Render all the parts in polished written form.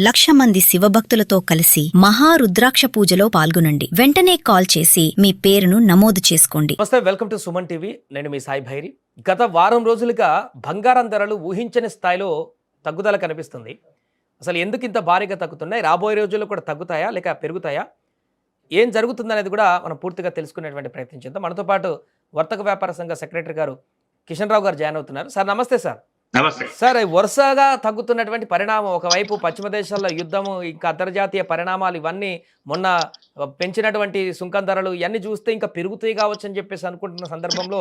1,00,000 మంది శివభక్తులతో కలిసి మహారుద్రాక్ష పూజలో పాల్గొనండి. వెంటనే కాల్ చేసి మీ పేరును నమోదు చేసుకోండి. నమస్తే, వెల్కమ్ టు సుమన్ టీవీ. నేను మీ సాయి భైరి. గత వారం రోజులుగా బంగారం ధరలు ఊహించని స్థాయిలో తగ్గుదల కనిపిస్తుంది. అసలు ఎందుకు ఇంత భారీగా తగ్గుతున్నాయి? రాబోయే రోజుల్లో కూడా తగ్గుతాయా లేక పెరుగుతాయా? ఏం జరుగుతుందనేది కూడా మనం పూర్తిగా తెలుసుకునేటువంటి ప్రయత్నం చేద్దాం. మనతో పాటు వర్తక వ్యాపార సంఘ సెక్రటరీ గారు కిషన్ రావు గారు జాయిన్ అవుతున్నారు. సార్ నమస్తే. సార్ నమస్తే సార్, వరుసగా తగ్గుతున్నటువంటి పరిణామం, ఒకవైపు పశ్చిమ దేశాల్లో యుద్ధము, ఇంకా అంతర్జాతీయ పరిణామాలు, ఇవన్నీ మొన్న పెంచినటువంటి సుంకం ధరలు ఇవన్నీ చూస్తే ఇంకా పెరుగుతాయి కావచ్చు అని చెప్పేసి అనుకుంటున్న సందర్భంలో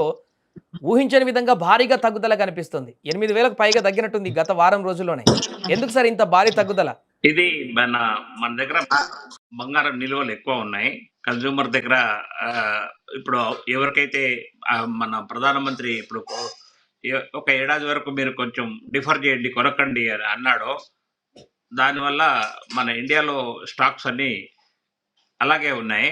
ఊహించని విధంగా భారీగా తగ్గుదల కనిపిస్తుంది. 8,000కు పైగా తగ్గినట్టుంది గత వారం రోజుల్లోనే. ఎందుకు సార్ ఇంత భారీ తగ్గుదల? ఇది మన దగ్గర బంగారం నిల్వలు ఎక్కువ ఉన్నాయి. కన్జ్యూమర్ దగ్గర ఇప్పుడు ఎవరికైతే మన ప్రధానమంత్రి ఇప్పుడు ఒక ఏడాది వరకు మీరు కొంచెం డిఫర్ చేయండి, కొనకండి అని అన్నాడో, దానివల్ల మన ఇండియాలో స్టాక్స్ అన్నీ అలాగే ఉన్నాయి.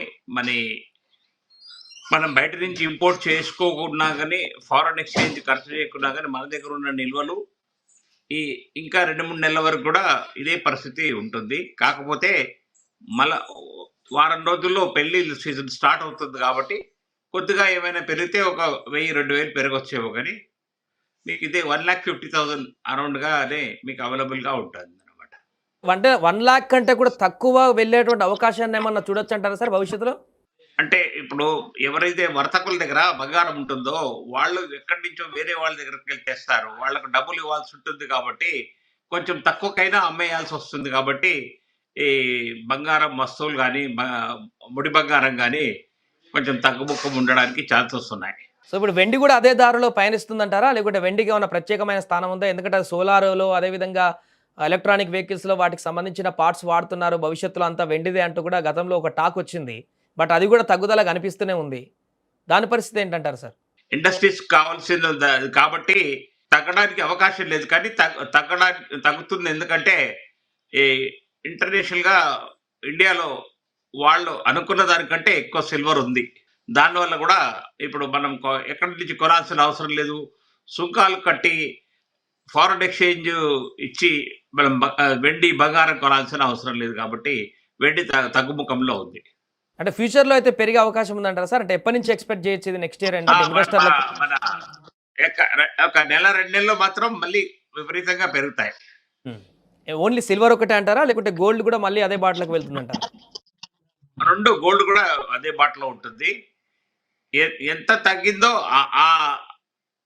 మనం బయట నుంచి ఇంపోర్ట్ చేసుకోకున్నా కానీ, ఫారెన్ ఎక్స్చేంజ్ ఖర్చు చేయకున్నా కానీ మన దగ్గర ఉన్న నిల్వలు ఇంకా 2-3 నెలల వరకు కూడా ఇదే పరిస్థితి ఉంటుంది. కాకపోతే మళ్ళా వారం రోజుల్లో పెళ్లి సీజన్ స్టార్ట్ అవుతుంది కాబట్టి కొద్దిగా ఏమైనా పెరిగితే ఒక 1,000-2,000 పెరగొచ్చేమో, కానీ మీకు ఇదే 1,50,000 అరౌండ్గానే మీకు అవైలబుల్గా ఉంటుంది అనమాట. అంటే 1 లాక్ కంటే కూడా తక్కువ వెళ్ళేటువంటి అవకాశాన్ని ఏమన్నా చూడొచ్చు అంటారా సార్ భవిష్యత్తులో? అంటే ఇప్పుడు ఎవరైతే వర్తకుల దగ్గర బంగారం ఉంటుందో వాళ్ళు ఎక్కడి నుంచో వేరే వాళ్ళ దగ్గరికి వెళ్ళి తెస్తారు. వాళ్ళకు డబ్బులు ఇవ్వాల్సి ఉంటుంది కాబట్టి కొంచెం తక్కువకైనా అమ్మేయాల్సి వస్తుంది. కాబట్టి ఈ బంగారం వస్తువులు కానీ ముడి బంగారం కానీ కొంచెం తగ్గుముఖం ఉండడానికి ఛాన్సెస్ ఉన్నాయి. సో ఇప్పుడు వెండి కూడా అదే దారిలో పయనిస్తుందంటారా, లేకుంటే వెండికి ఏమైనా ప్రత్యేకమైన స్థానం ఉందా? ఎందుకంటే అది సోలార్లో, అదేవిధంగా ఎలక్ట్రానిక్ వెహికల్స్లో వాటికి సంబంధించిన పార్ట్స్ వాడుతున్నారు. భవిష్యత్తులో అంతా వెండిదే అంటూ కూడా గతంలో ఒక టాక్ వచ్చింది. బట్ అది కూడా తగ్గుదల కనిపిస్తూనే ఉంది. దాని పరిస్థితి ఏంటంటారు సార్? ఇండస్ట్రీస్ కావాల్సింది కాబట్టి తగ్గడానికి అవకాశం లేదు, కానీ తగ్గుతుంది. ఎందుకంటే ఈ ఇంటర్నేషనల్గా ఇండియాలో వాళ్ళు అనుకున్న దానికంటే ఎక్కువ సిల్వర్ ఉంది. దానివల్ల కూడా ఇప్పుడు మనం ఎక్కడి నుంచి కొనాల్సిన అవసరం లేదు. సుంకాలు కట్టి ఫారెన్ ఎక్స్చేంజ్ ఇచ్చి మనం వెండి బంగారం కొనాల్సిన అవసరం లేదు. కాబట్టి వెండి తగ్గుముఖంలో ఉంది. అంటే ఫ్యూచర్లో అయితే పెరిగే అవకాశం ఉందంటారా సార్? అంటే ఎప్పటి నుంచి ఎక్స్పెక్ట్ చేయొచ్చు ఇది నెక్స్ట్ ఇయర్? ఇన్వెస్టర్లకు ఒక 1-2 నెలల్లో మాత్రం మళ్ళీ విపరీతంగా పెరుగుతాయి. ఓన్లీ సిల్వర్ ఒకటే అంటారా, లేకుంటే గోల్డ్ కూడా మళ్ళీ అదే బాటలోకి వెళ్తుందంటారా? రెండు, గోల్డ్ కూడా అదే బాటలో ఉంటుంది. ఎంత తగ్గిందో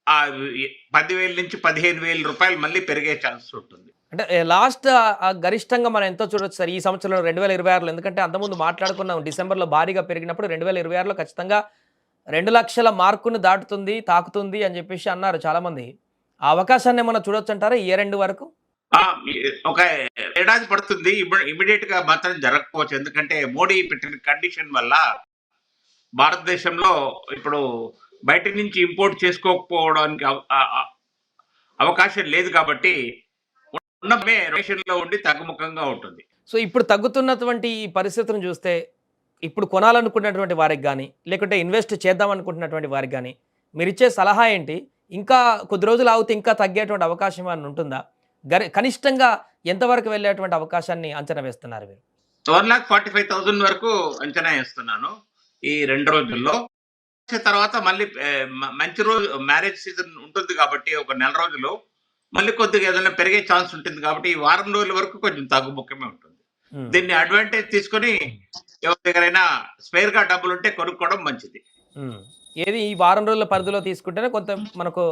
10,000 నుంచి 15,000 రూపాయలు మళ్ళీ పెరిగే ఛాన్స్ ఉంటుంది. అంటే లాస్ట్ గరిష్టంగా మనం ఎంతో చూడొచ్చు సార్ ఈ సంవత్సరంలో 2026లో? ఎందుకంటే అంతకుముందు మాట్లాడుకున్నాం, డిసెంబర్లో భారీగా పెరిగినప్పుడు 2026లో ఖచ్చితంగా 2,00,000 మార్కును తాకుతుంది అని చెప్పేసి అన్నారు చాలామంది. ఆ అవకాశాన్ని ఏమన్నా చూడొచ్చు అంటారా ఈ ఇయర్ ఎండ్ వరకు? ఒక ఏడాది పడుతుంది. ఇమీడియట్ గా మాత్రం జరగకపోవచ్చు. ఎందుకంటే మోడీ పెట్టిన కండిషన్ వల్ల భారతదేశంలో ఇప్పుడు బయట నుంచి ఇంపోర్ట్ చేసుకోకపోవడానికి అవకాశం లేదు. కాబట్టి ఉన్నమే రేషన్లో ఉండి తగ్గుముఖంగా ఉంటుంది. సో ఇప్పుడు తగ్గుతున్నటువంటి ఈ పరిస్థితులను చూస్తే, ఇప్పుడు కొనాలనుకున్నటువంటి వారికి కానీ, లేకుంటే ఇన్వెస్ట్ చేద్దాం అనుకుంటున్నటువంటి వారికి కానీ మీరు ఇచ్చే సలహా ఏంటి? ఇంకా కొద్ది రోజులు ఆగితే ఇంకా తగ్గేటువంటి అవకాశం ఏమైనా ఉంటుందా? కనిష్టంగా ఎంతవరకు వెళ్ళేటువంటి అవకాశాన్ని అంచనా వేస్తున్నారు మీరు? 1,45,000 వరకు అంచనా వేస్తున్నాను ఈ 2 రోజుల్లో. తర్వాత మళ్ళీ మంచి రోజు మ్యారేజ్ సీజన్ ఉంటుంది కాబట్టి ఒక 1 నెల రోజులు మళ్ళీ కొద్దిగా ఏదైనా పెరిగే ఛాన్స్ ఉంటుంది. కాబట్టి ఈ వారం రోజుల వరకు కొంచెం తగ్గుముఖమే ఉంటుంది. దీన్ని అడ్వాంటేజ్ తీసుకొని ఎవరి దగ్గరైనా స్పేర్ గా డబ్బులు ఉంటే కొనుక్కోవడం మంచిది. ఏది ఈ వారం రోజుల పరిధిలో తీసుకుంటేనే కొంత మనకు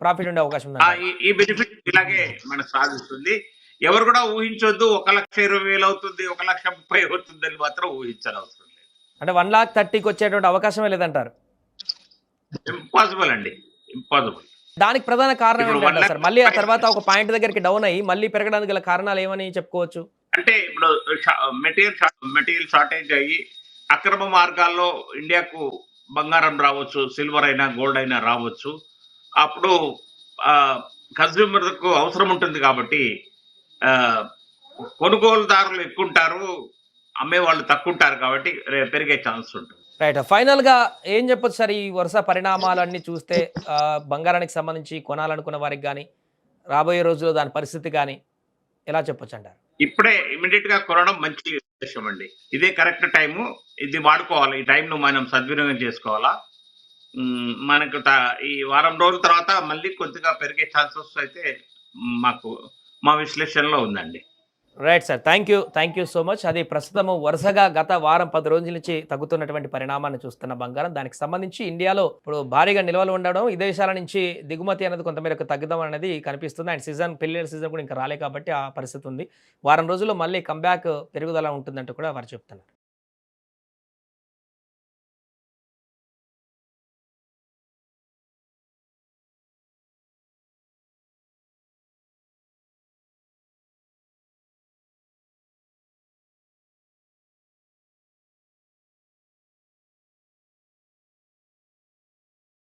ప్రాఫిట్ ఉండే అవకాశం ఉంది. ఈ బెనిఫిట్ ఇలాగే మనకు సాధిస్తుంది. ఎవరు కూడా ఊహించొద్దు 1,20,000 అవుతుంది, 1,30,000 అవుతుంది అని మాత్రం ఊహించనవసరం లేదు. అంటే 1,30,000కి వచ్చేటువంటి అవకాశమే లేదంటారు? ఇంపాసిబుల్ అండి, ఇంపాసిబుల్. దానికి ప్రధాన కారణం ఏంటంటే సార్, మళ్ళీ ఆ తర్వాత ఒక పాయింట్ దగ్గరికి డౌన్ అయ్యి మళ్ళీ పెరగడానికి గల కారణాలు ఏమని చెప్పుకోవచ్చు? అంటే ఇప్పుడు మెటీరియల్ షార్టేజ్ అయ్యి అక్రమ మార్గాల్లో ఇండియాకు బంగారం రావచ్చు, సిల్వర్ అయినా గోల్డ్ అయినా రావచ్చు. అప్పుడు కన్స్యూమర్కు అవసరం ఉంటుంది. కాబట్టి కొనుగోలుదారులు ఎక్కువ ఉంటారు, అమ్మేవాళ్ళు తక్కువ ఉంటారు. కాబట్టి పెరిగే ఛాన్స్ ఉంటుంది. రైట్. ఫైనల్గా ఏం చెప్పొచ్చు సార్ ఈ వరుస పరిణామాలన్నీ చూస్తే? బంగారానికి సంబంధించి కొనాలనుకున్న వారికి కానీ, రాబోయే రోజుల్లో దాని పరిస్థితి కానీ ఎలా చెప్పొచ్చు అంటారు? ఇప్పుడే ఇమీడియట్ గా కొనడం మంచి విషయం అండి. ఇదే కరెక్ట్ టైము. ఇది వాడుకోవాలి. ఈ టైంను మనం సద్వినియోగం చేసుకోవాలా. మనకు ఈ వారం రోజుల తర్వాత మళ్ళీ కొద్దిగా పెరిగే ఛాన్సెస్ అయితే మాకు మా విశ్లేషణలో ఉందండి. Right sir. Thank you so much. అది ప్రస్తుతము వరుసగా గత వారం 10 రోజుల నుంచి తగ్గుతున్నటువంటి పరిణామాన్ని చూస్తున్న బంగారం. దానికి సంబంధించి ఇండియాలో ఇప్పుడు భారీగా నిల్వలు ఉండడం, విదేశాల నుంచి దిగుమతి అనేది కొంతమేరకు తగ్గడం అనేది కనిపిస్తుంది. అండ్ పెళ్ళిళ్ళ సీజన్ కూడా ఇంకా రాలే కాబట్టి ఆ పరిస్థితి ఉంది. వారం రోజుల్లో మళ్ళీ కంబ్యాక్ పెరుగుదల ఉంటుందంటూ కూడా వారు చెప్తున్నారు.